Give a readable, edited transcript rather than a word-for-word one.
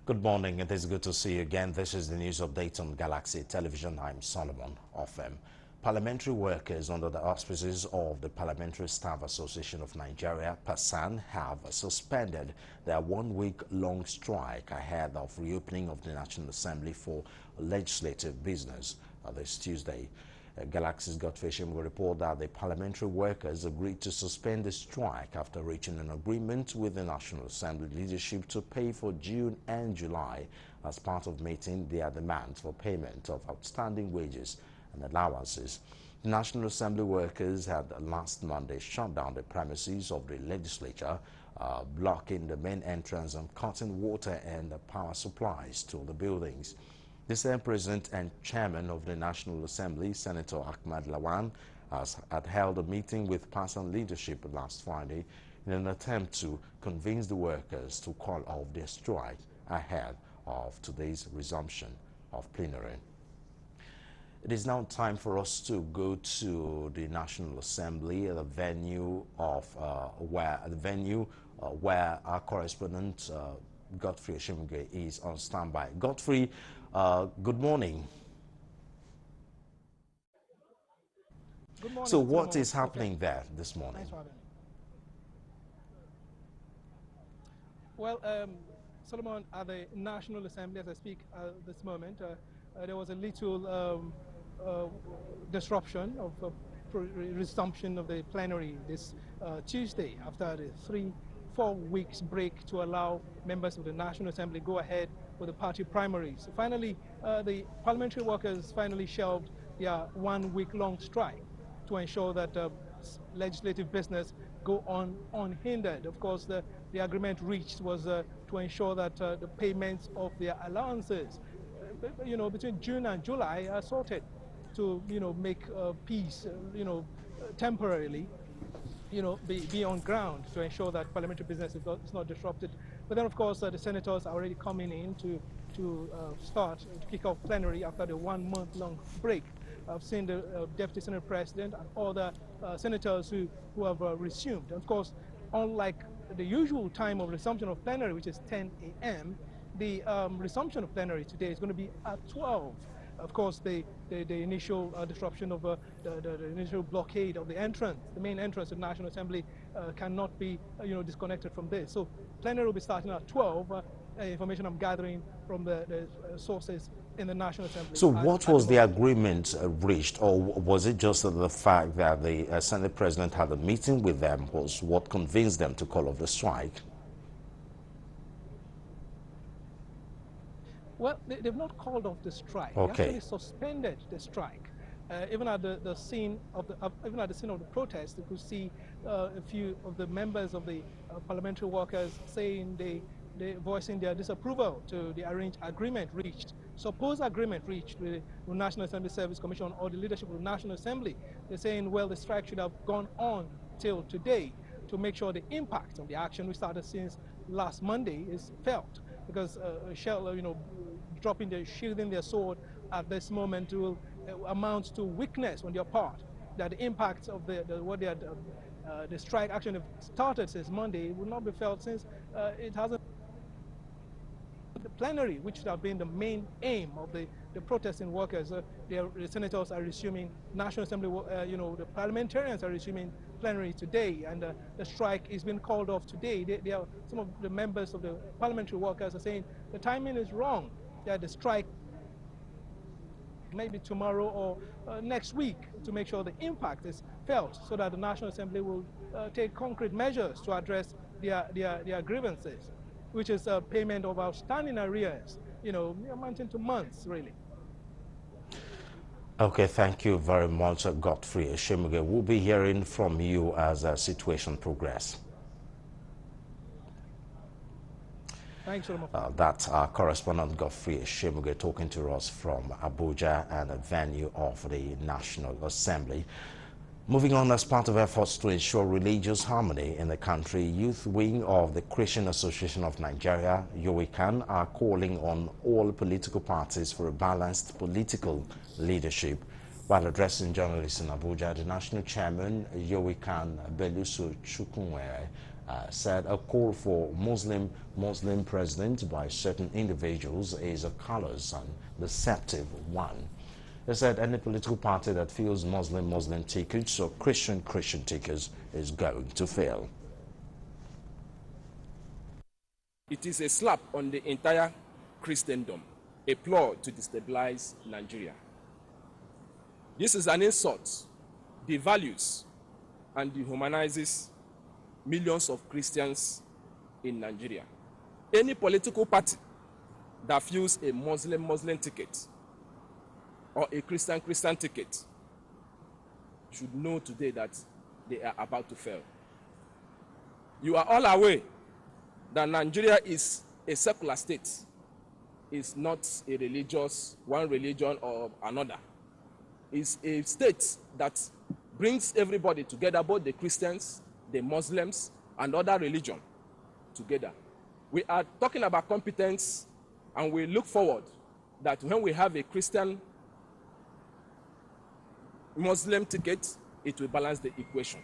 Good morning. It is good to see you again. This is the news update on Galaxy Television. I'm Solomon Offem. Parliamentary workers under the auspices of the Parliamentary Staff Association of Nigeria, PASAN, have suspended their one-week-long strike ahead of reopening of the National Assembly for legislative business this Tuesday. Galaxy's Godfrey will report that the parliamentary workers agreed to suspend the strike after reaching an agreement with the National Assembly leadership to pay for June and July as part of meeting their demands for payment of outstanding wages and allowances. The National Assembly workers had last Monday shut down the premises of the legislature, blocking the main entrance and cutting water and power supplies to the buildings. The same President and Chairman of the National Assembly, Senator Ahmad Lawan, had held a meeting with PASAN leadership last Friday in an attempt to convince the workers to call off their strike ahead of today's resumption of plenary. It is now time for us to go to the National Assembly, the venue where our correspondent Godfrey Oshimge is on standby. Godfrey, good morning. Good morning. So what is happening there this morning? Thanks for having me. Well, Solomon, at the National Assembly, as I speak this moment, there was a little disruption of resumption of the plenary this Tuesday after the 4 weeks break to allow members of the National Assembly go ahead with the party primaries. So finally, the parliamentary workers finally shelved their 1 week-long strike to ensure that legislative business go on unhindered. Of course, the agreement reached was to ensure that the payments of their allowances, between June and July are sorted to, make peace, temporarily, be on ground to ensure that parliamentary business is not disrupted. But then, of course, the senators are already coming in to start to kick off plenary after the 1 month-long break. I've seen the Deputy Senate President and other senators who have resumed. And of course, unlike the usual time of resumption of plenary, which is 10 a.m., the resumption of plenary today is going to be at 12. Of course, the initial disruption of the initial blockade of the entrance, the main entrance of the National Assembly, cannot be disconnected from this. So plenary will be starting at 12. Information I'm gathering from the sources in the National Assembly. So what was the agreement reached, or was it just the fact that the Senate President had a meeting with them was what convinced them to call off the strike? Well, they've not called off the strike. Okay. They actually suspended the strike. Even at the scene of the protest, you could see a few of the members of the parliamentary workers saying they voicing their disapproval to the arranged agreement reached, supposed agreement reached with the National Assembly Service Commission or the leadership of the National Assembly. They're saying, well, the strike should have gone on till today to make sure the impact of the action we started since last Monday is felt. Because shielding their sword at this moment will amount to weakness on their part. That the impact of the strike action have started since Monday will not be felt since it hasn't. The plenary, which should have been the main aim of the protesting workers, the senators are resuming, National Assembly, the parliamentarians are resuming plenary today, and the strike is being called off today. Some of the members of the parliamentary workers are saying the timing is wrong, that the strike maybe tomorrow or next week to make sure the impact is felt so that the National Assembly will take concrete measures to address their grievances, which is payment of outstanding arrears, amounting to months, really. Okay, thank you very much, Godfrey Oshimge. We'll be hearing from you as the situation progresses. Thanks so much. That's our correspondent Godfrey Oshimge talking to us from Abuja and a venue of the National Assembly. Moving on, as part of efforts to ensure religious harmony in the country, Youth Wing of the Christian Association of Nigeria, YOWICAN, are calling on all political parties for a balanced political leadership. While addressing journalists in Abuja, the national chairman, YOWICAN, Beluso Chukwunwe, said a call for Muslim president by certain individuals is a callous and deceptive one. He said any political party that feels Muslim tickets or Christian tickets is going to fail. It is a slap on the entire Christendom, a plot to destabilize Nigeria. This is an insult, devalues, and dehumanizes millions of Christians in Nigeria. Any political party that feels a Muslim ticket or a Christian ticket should know today that they are about to fail. You are all aware that Nigeria is a secular state. It's not a religious, one religion or another. It's a state that brings everybody together, both the Christians, the Muslims, and other religion together. We are talking about competence, and we look forward that when we have a Christian Muslim ticket, it will balance the equation.